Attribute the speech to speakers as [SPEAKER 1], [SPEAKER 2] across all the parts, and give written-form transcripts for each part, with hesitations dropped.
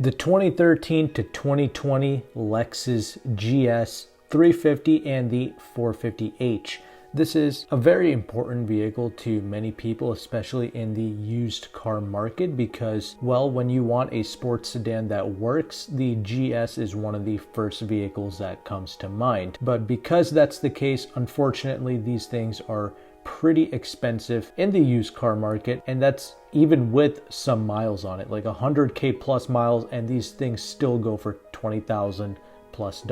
[SPEAKER 1] The 2013 to 2020 Lexus GS 350 and the 450h. This is a very important vehicle to many people, especially in the used car market, because, well, when you want a sports sedan that works, the GS is one of the first vehicles that comes to mind. But because that's the case, unfortunately, these things are pretty expensive in the used car market, and that's even with some miles on it, like 100K plus miles, and these things still go for $20,000 plus.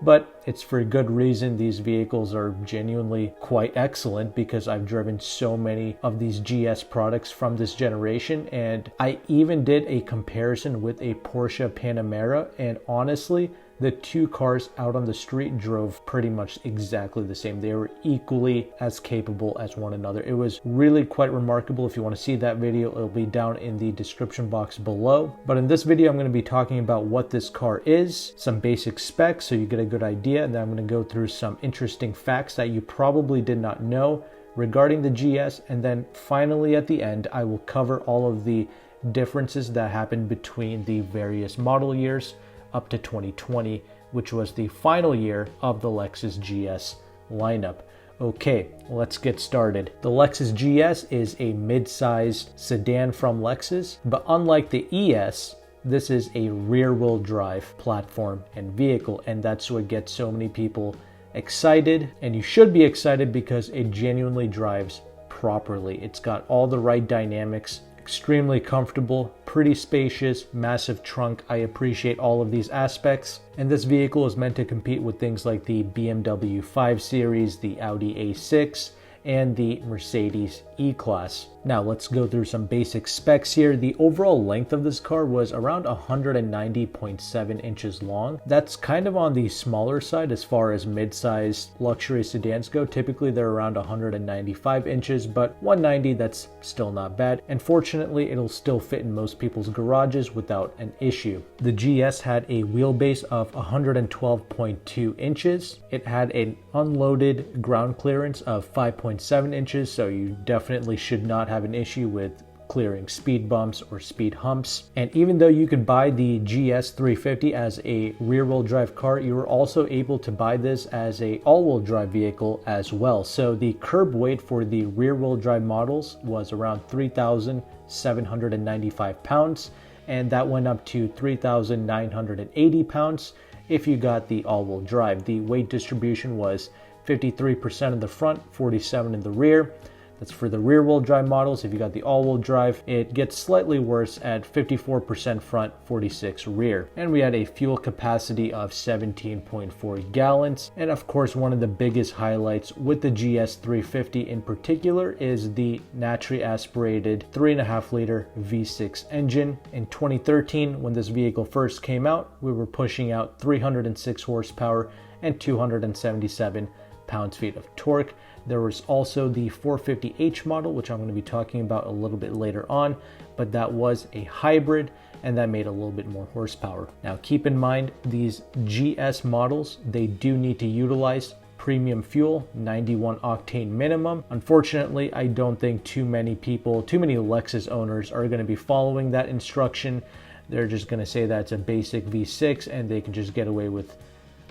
[SPEAKER 1] But it's for good reason. These vehicles are genuinely quite excellent because I've driven so many of these GS products from this generation, and I even did a comparison with a Porsche Panamera, and honestly, the two cars out on the street drove pretty much exactly the same. They were equally as capable as one another. It was really quite remarkable. If you want to see that video, it'll be down in the description box below. But in this video, I'm going to be talking about what this car is, some basic specs so you get a good idea, and then I'm going to go through some interesting facts that you probably did not know regarding the GS, and then finally at the end, I will cover all of the differences that happened between the various model years up to 2020, which was the final year of the Lexus GS lineup. Okay, let's get started. The Lexus GS is a mid-sized sedan from Lexus, but unlike the ES, this is a rear-wheel drive platform and vehicle, and that's what gets so many people excited, and you should be excited because it genuinely drives properly. It's got all the right dynamics, extremely comfortable, pretty spacious, massive trunk. I appreciate all of these aspects. And this vehicle is meant to compete with things like the BMW 5 Series, the Audi A6, and the Mercedes E-Class. Now let's go through some basic specs here. The overall length of this car was around 190.7 inches long. That's kind of on the smaller side as far as mid-sized luxury sedans go. Typically they're around 195 inches, but 190, that's still not bad. And fortunately, it'll still fit in most people's garages without an issue. The GS had a wheelbase of 112.2 inches. It had an unloaded ground clearance of 5.7 inches, so you definitely should not have an issue with clearing speed bumps or speed humps. And even though you could buy the GS 350 as a rear-wheel drive car, you were also able to buy this as a all-wheel drive vehicle as well. So the curb weight for the rear-wheel drive models was around 3,795 pounds, and that went up to 3,980 pounds if you got the all-wheel drive. The weight distribution was 53% in the front, 47% in the rear. That's for the rear-wheel drive models. If you got the all-wheel drive, it gets slightly worse at 54% front, 46% rear. And we had a fuel capacity of 17.4 gallons. And of course, one of the biggest highlights with the GS 350 in particular is the naturally aspirated 3.5 liter V6 engine. In 2013, when this vehicle first came out, we were pushing out 306 horsepower and 277 pounds-feet of torque. There was also the 450h model, which I'm going to be talking about a little bit later on, but that was a hybrid and that made a little bit more horsepower. Now keep in mind, these GS models, they do need to utilize premium fuel, 91 octane minimum. Unfortunately, I don't think too many Lexus owners are going to be following that instruction. They're just going to say that it's a basic V6 and they can just get away with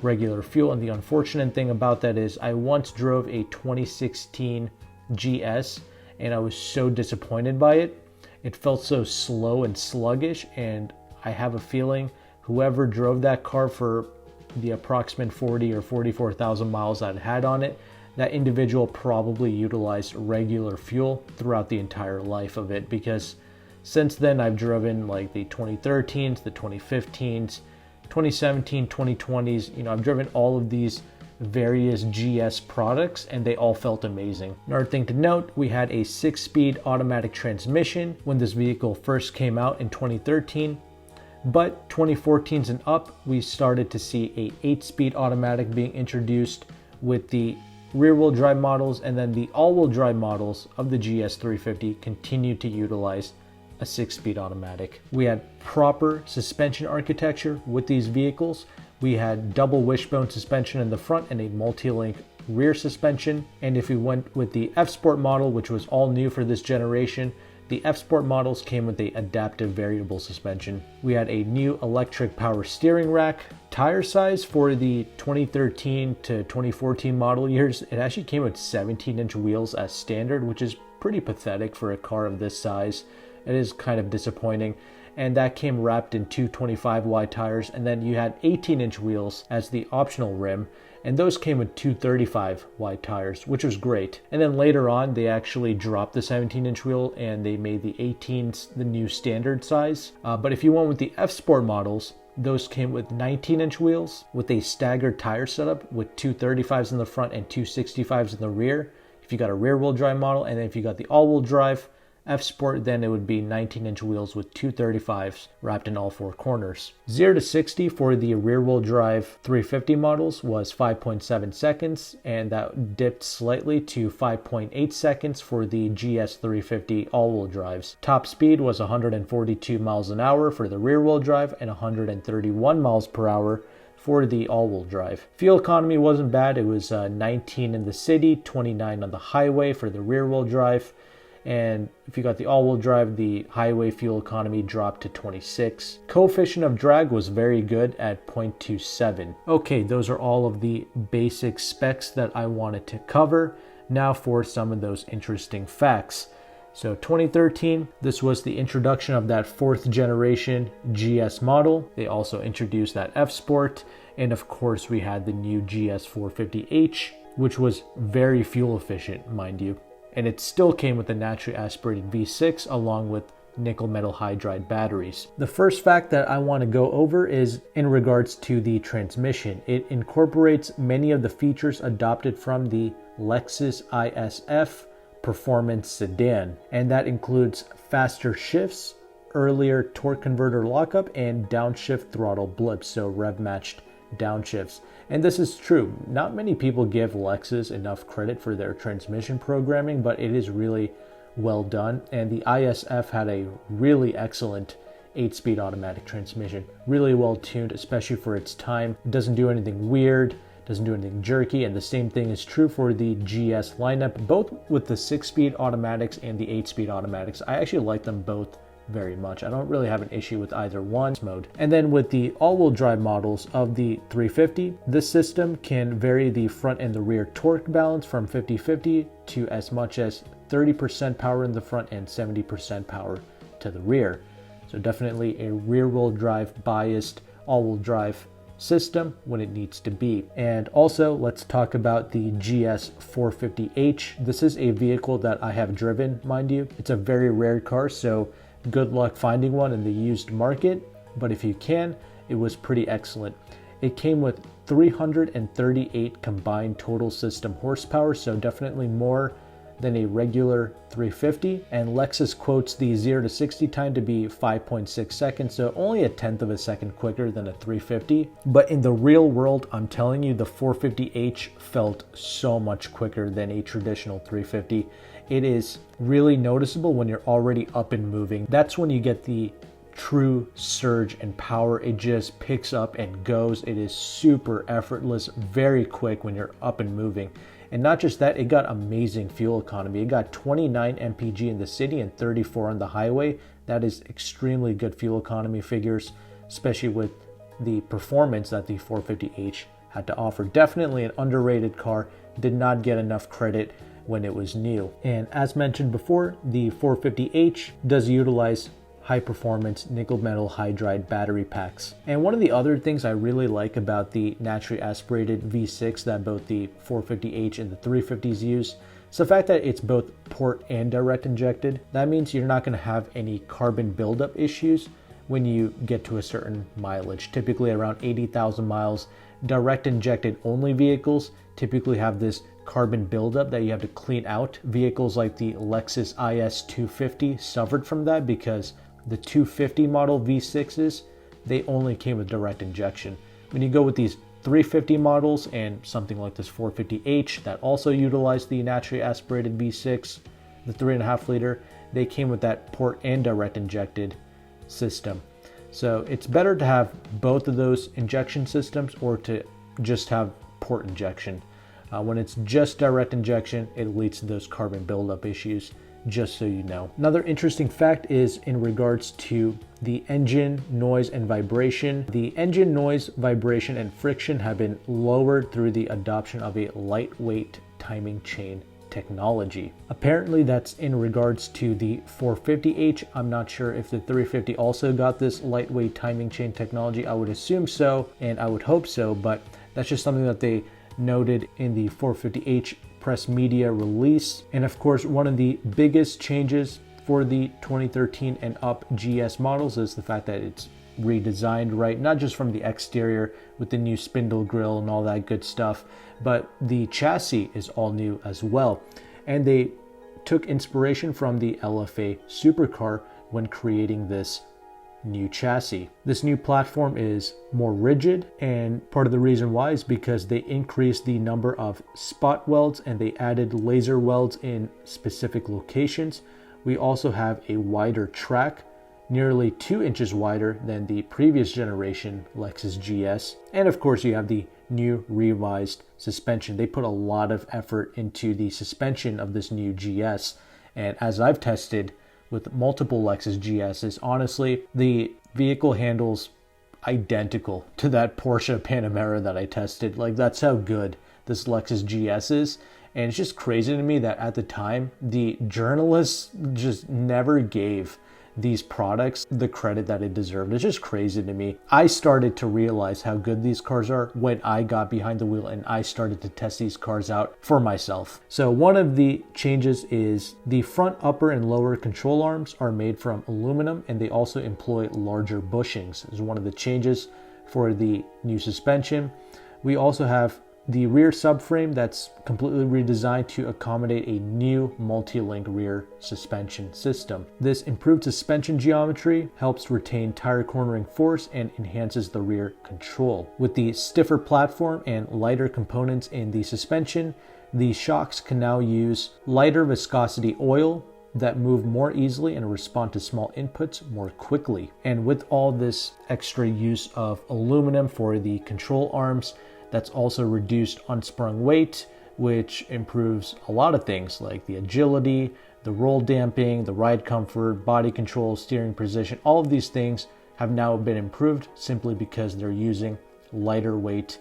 [SPEAKER 1] regular fuel. And the unfortunate thing about that is I once drove a 2016 GS and I was so disappointed by it. It felt so slow and sluggish, and I have a feeling whoever drove that car for the approximate 40 or 44,000 miles that it had on it, that individual probably utilized regular fuel throughout the entire life of it, because since then I've driven like the 2013s, the 2015s, 2017, 2020s, I've driven all of these various GS products and they all felt amazing. Another thing to note, we had a 6-speed automatic transmission when this vehicle first came out in 2013, but 2014s and up, we started to see a 8-speed automatic being introduced with the rear-wheel drive models, and then the all-wheel drive models of the GS 350 continued to utilize a 6-speed automatic. We had proper suspension architecture with these vehicles. We had double wishbone suspension in the front and a multi-link rear suspension. And if we went with the F Sport model, which was all new for this generation, The F-Sport models came with the adaptive variable suspension. We had a new electric power steering rack. Tire size for the 2013 to 2014 model years, it actually came with 17-inch wheels as standard, which is pretty pathetic for a car of this size. It is kind of disappointing. And that came wrapped in two 25 wide tires, and then you had 18-inch wheels as the optional rim, and those came with two 35 wide tires, which was great. And then later on, they actually dropped the 17-inch wheel and they made the 18s the new standard size. But if you went with the F-Sport models, those came with 19-inch wheels with a staggered tire setup with two 35s in the front and two 65s in the rear. If you got a rear-wheel drive model, and then if you got the all-wheel drive F-Sport, then it would be 19-inch wheels with two 35s wrapped in all four corners. 0 to 60 for the rear-wheel drive 350 models was 5.7 seconds, and that dipped slightly to 5.8 seconds for the GS 350 all-wheel drives. Top speed was 142 miles an hour for the rear-wheel drive and 131 miles per hour for the all-wheel drive. Fuel economy wasn't bad. It was 19 in the city, 29 on the highway for the rear-wheel drive. And if you got the all-wheel drive, the highway fuel economy dropped to 26. Coefficient of drag was very good at 0.27. Okay, those are all of the basic specs that I wanted to cover. Now for some of those interesting facts. So 2013, this was the introduction of that 4th generation GS model. They also introduced that F-Sport. And of course, we had the new GS 450H, which was very fuel efficient, mind you. And it still came with a naturally aspirated V6 along with nickel metal hydride batteries. The first fact that I want to go over is in regards to the transmission. It incorporates many of the features adopted from the Lexus ISF performance sedan, and that includes faster shifts, earlier torque converter lockup, and downshift throttle blips, so rev matched downshifts. And this is true. Not many people give Lexus enough credit for their transmission programming, but it is really well done. And the ISF had a really excellent 8-speed automatic transmission. Really well tuned, especially for its time. It doesn't do anything weird, doesn't do anything jerky, and the same thing is true for the GS lineup, both with the 6-speed automatics and the 8-speed automatics. I actually like them both very much. I don't really have an issue with either one mode. And then with the all-wheel drive models of the 350, this system can vary the front and the rear torque balance from 50-50 to as much as 30% power in the front and 70% power to the rear. So definitely a rear-wheel drive biased all-wheel drive system when it needs to be. And also let's talk about the GS 450H. This is a vehicle that I have driven, mind you. It's a very rare car, so good luck finding one in the used market, but if you can, it was pretty excellent. It came with 338 combined total system horsepower, so definitely more than a regular 350, and Lexus quotes the 0 to 60 time to be 5.6 seconds, so only a tenth of a second quicker than a 350. But in the real world, I'm telling you, the 450H felt so much quicker than a traditional 350. It is really noticeable when you're already up and moving. That's when you get the true surge and power. It just picks up and goes. It is super effortless, very quick when you're up and moving. And not just that, it got amazing fuel economy. It got 29 mpg in the city and 34 on the highway. That is extremely good fuel economy figures, especially with the performance that the 450H had to offer. Definitely an underrated car. Did not get enough credit when it was new. And as mentioned before, the 450H does utilize high performance nickel metal hydride battery packs. And one of the other things I really like about the naturally aspirated V6 that both the 450H and the 350s use is the fact that it's both port and direct injected. That means you're not going to have any carbon buildup issues when you get to a certain mileage, typically around 80,000 miles. Direct injected only vehicles typically have this carbon buildup that you have to clean out. Vehicles like the Lexus IS 250 suffered from that because the 250 model V6s, they only came with direct injection. When you go with these 350 models and something like this 450H that also utilized the naturally aspirated V6, the 3.5 liter, they came with that port and direct injected system. So it's better to have both of those injection systems or to just have port injection. When it's just direct injection, it leads to those carbon buildup issues just so you know. Another interesting fact is in regards to the engine noise and vibration. The engine noise, vibration, and friction have been lowered through the adoption of a lightweight timing chain technology. Apparently that's in regards to the 450h. I'm not sure if the 350 also got this lightweight timing chain technology. I would assume so, and I would hope so, but that's just something that they noted in the 450h press media release. And of course, one of the biggest changes for the 2013 and up GS models is the fact that it's redesigned, right? Not just from the exterior with the new spindle grille and all that good stuff, but the chassis is all new as well. And they took inspiration from the LFA supercar when creating this new chassis. This new platform is more rigid, and part of the reason why is because they increased the number of spot welds and they added laser welds in specific locations. We also have a wider track, nearly 2 inches wider than the previous generation Lexus GS. And of course, you have the new revised suspension. They put a lot of effort into the suspension of this new GS. And as I've tested with multiple Lexus GSs, honestly, the vehicle handles identical to that Porsche Panamera that I tested. Like, that's how good this Lexus GS is. And it's just crazy to me that at the time, the journalists just never gave these products the credit that it deserved. It's just crazy to me. I started to realize how good these cars are when I got behind the wheel and I started to test these cars out for myself. So one of the changes is the front upper and lower control arms are made from aluminum, and they also employ larger bushings. This is one of the changes for the new suspension. We also have the rear subframe that's completely redesigned to accommodate a new multi-link rear suspension system. This improved suspension geometry helps retain tire cornering force and enhances the rear control. With the stiffer platform and lighter components in the suspension, the shocks can now use lighter viscosity oil that move more easily and respond to small inputs more quickly. And with all this extra use of aluminum for the control arms, that's also reduced unsprung weight, which improves a lot of things like the agility, the roll damping, the ride comfort, body control, steering position. All of these things have now been improved simply because they're using lighter weight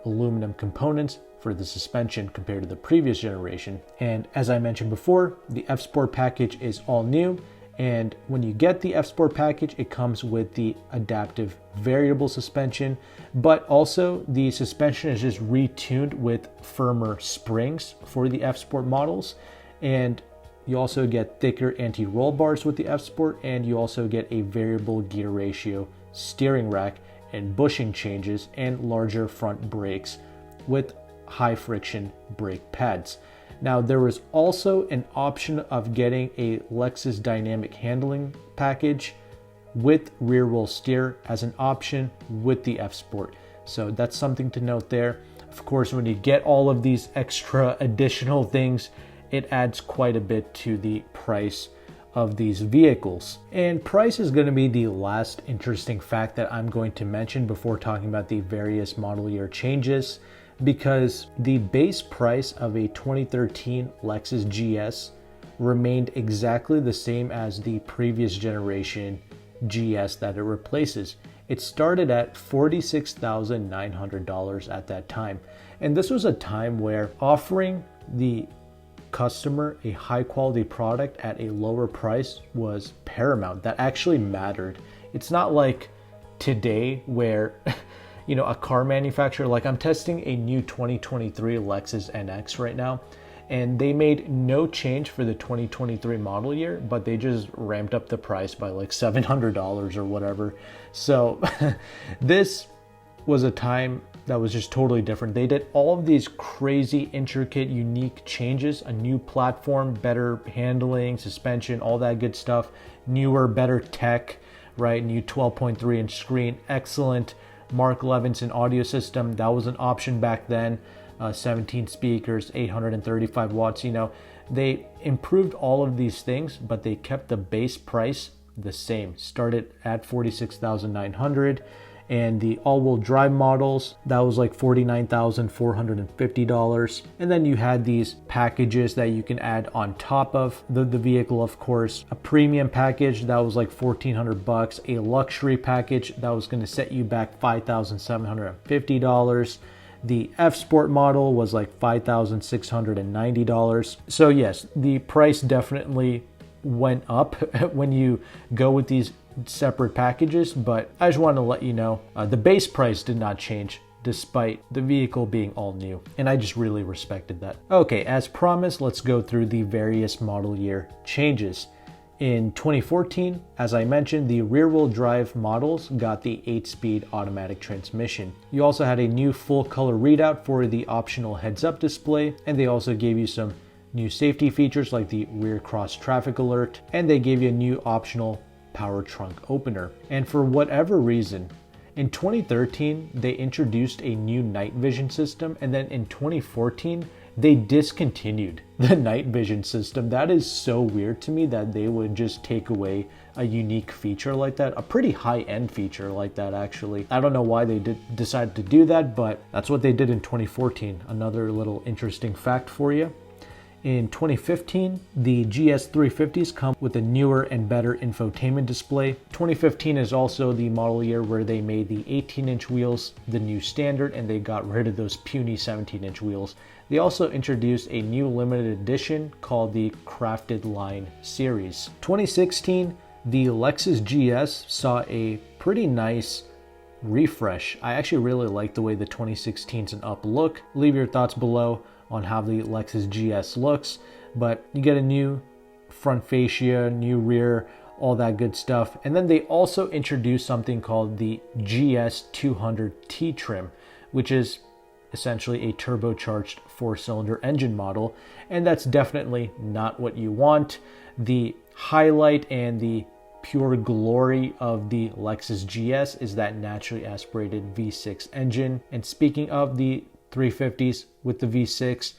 [SPEAKER 1] aluminum components for the suspension compared to the previous generation. And as I mentioned before, the F-Sport package is all new. And when you get the F-Sport package, it comes with the adaptive variable suspension, but also the suspension is just retuned with firmer springs for the F-Sport models. And you also get thicker anti-roll bars with the F-Sport, and you also get a variable gear ratio steering rack and bushing changes and larger front brakes with high friction brake pads. Now, there was also an option of getting a Lexus dynamic handling package with rear wheel steer as an option with the F-Sport. So that's something to note there. Of course, when you get all of these extra additional things, it adds quite a bit to the price of these vehicles. And price is going to be the last interesting fact that I'm going to mention before talking about the various model year changes, because the base price of a 2013 Lexus GS remained exactly the same as the previous generation GS that it replaces. It started at $46,900 at that time. And this was a time where offering the customer a high quality product at a lower price was paramount. That actually mattered. It's not like today where a car manufacturer, like I'm testing a new 2023 Lexus NX right now, and they made no change for the 2023 model year, but they just ramped up the price by like $700 or whatever. So this was a time that was just totally different. They did all of these crazy, intricate, unique changes, a new platform, better handling, suspension, all that good stuff, newer, better tech, right? New 12.3 inch screen, excellent Mark Levinson audio system. That was an option back then. 17 speakers, 835 watts. They improved all of these things, but they kept the base price the same. Started at $46,900, And the all-wheel drive models, that was like $49,450. And then you had these packages that you can add on top of the vehicle, of course. A premium package, that was like $1,400. A luxury package, that was going to set you back $5,750. The F Sport model was like $5,690. So yes, the price definitely went up when you go with these separate packages, but I just wanted to let you know the base price did not change despite the vehicle being all new, and I just really respected that. Okay, as promised, let's go through the various model year changes. In 2014, as I mentioned, the rear-wheel drive models got the 8-speed automatic transmission. You also had a new full-color readout for the optional heads-up display, and they also gave you some new safety features like the rear cross traffic alert, and they gave you a new optional power trunk opener. And for whatever reason, in 2013, they introduced a new night vision system, and then in 2014, they discontinued the night vision system. That is so weird to me that they would just take away a unique feature like that, a pretty high-end feature like that, actually. I don't know why they decided to do that, but that's what they did in 2014. Another little interesting fact for you. In 2015, the GS350s come with a newer and better infotainment display. 2015 is also the model year where they made the 18-inch wheels the new standard, and they got rid of those puny 17-inch wheels. They also introduced a new limited edition called the Crafted Line Series. 2016, the Lexus GS saw a pretty nice refresh. I actually really like the way the 2016s and up look. Leave your thoughts below on how the Lexus GS looks, but you get a new front fascia, new rear, all that good stuff. And then they also introduced something called the GS200T trim, which is essentially a turbocharged 4-cylinder engine model, and that's definitely not what you want. The highlight and the pure glory of the Lexus GS is that naturally aspirated V6 engine. And speaking of the 350s with the V6,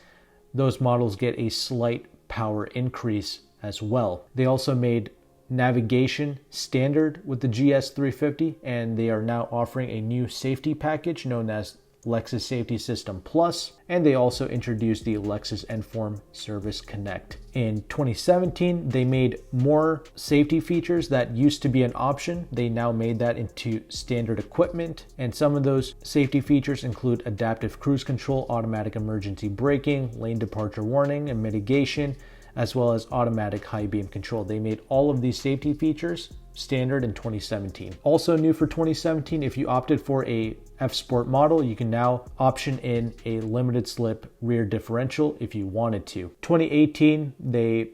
[SPEAKER 1] those models get a slight power increase as well. They also made navigation standard with the GS 350, and they are now offering a new safety package known as Lexus Safety System Plus, and they also introduced the Lexus Enform Service Connect. In 2017, they made more safety features that used to be an option. They now made that into standard equipment, and some of those safety features include adaptive cruise control, automatic emergency braking, lane departure warning and mitigation, as well as automatic high beam control. They made all of these safety features standard in 2017. Also new for 2017, if you opted for a F Sport model, you can now option in a limited slip rear differential if you wanted to. 2018, they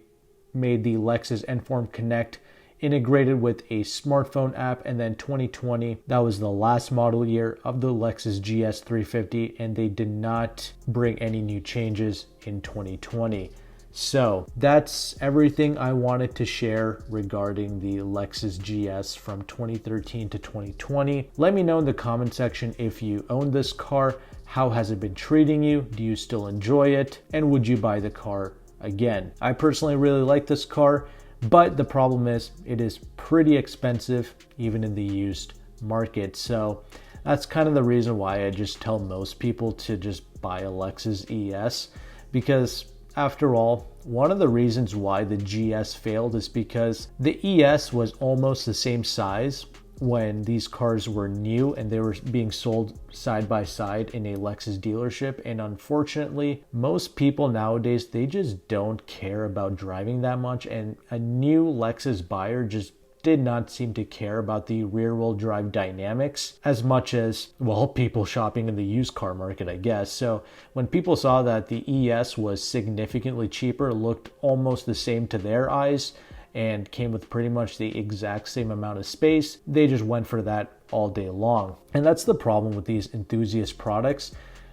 [SPEAKER 1] made the Lexus Enform Connect integrated with a smartphone app, and then 2020, that was the last model year of the Lexus GS 350, and they did not bring any new changes in 2020. So that's everything I wanted to share regarding the Lexus GS from 2013 to 2020. Let me know in the comment section if you own this car. How has it been treating you? Do you still enjoy it? And would you buy the car again? I personally really like this car, but the problem is it is pretty expensive even in the used market. So that's kind of the reason why I just tell most people to just buy a Lexus ES, because after all, one of the reasons why the GS failed is because the ES was almost the same size when these cars were new and they were being sold side by side in a Lexus dealership. And unfortunately, most people nowadays, they just don't care about driving that much. And a new Lexus buyer just did not seem to care about the rear-wheel drive dynamics as much as, well, people shopping in the used car market, I guess. So when people saw that the ES was significantly cheaper, looked almost the same to their eyes, and came with pretty much the exact same amount of space, they just went for that all day long. And that's the problem with these enthusiast products.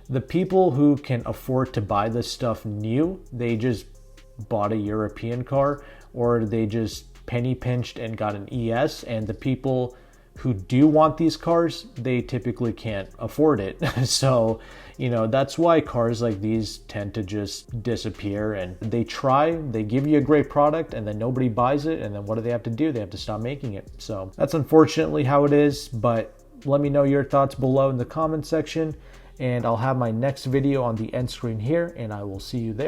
[SPEAKER 1] The people who can afford to buy this stuff new, they just bought a European car, or they just penny pinched and got an ES, and the people who do want these cars, they typically can't afford it. So, you know, that's why cars like these tend to just disappear, and they give you a great product, and then nobody buys it, and then what do they have to do? They have to stop making it. So that's unfortunately how it is, but let me know your thoughts below in the comment section, and I'll have my next video on the end screen here, and I will see you there.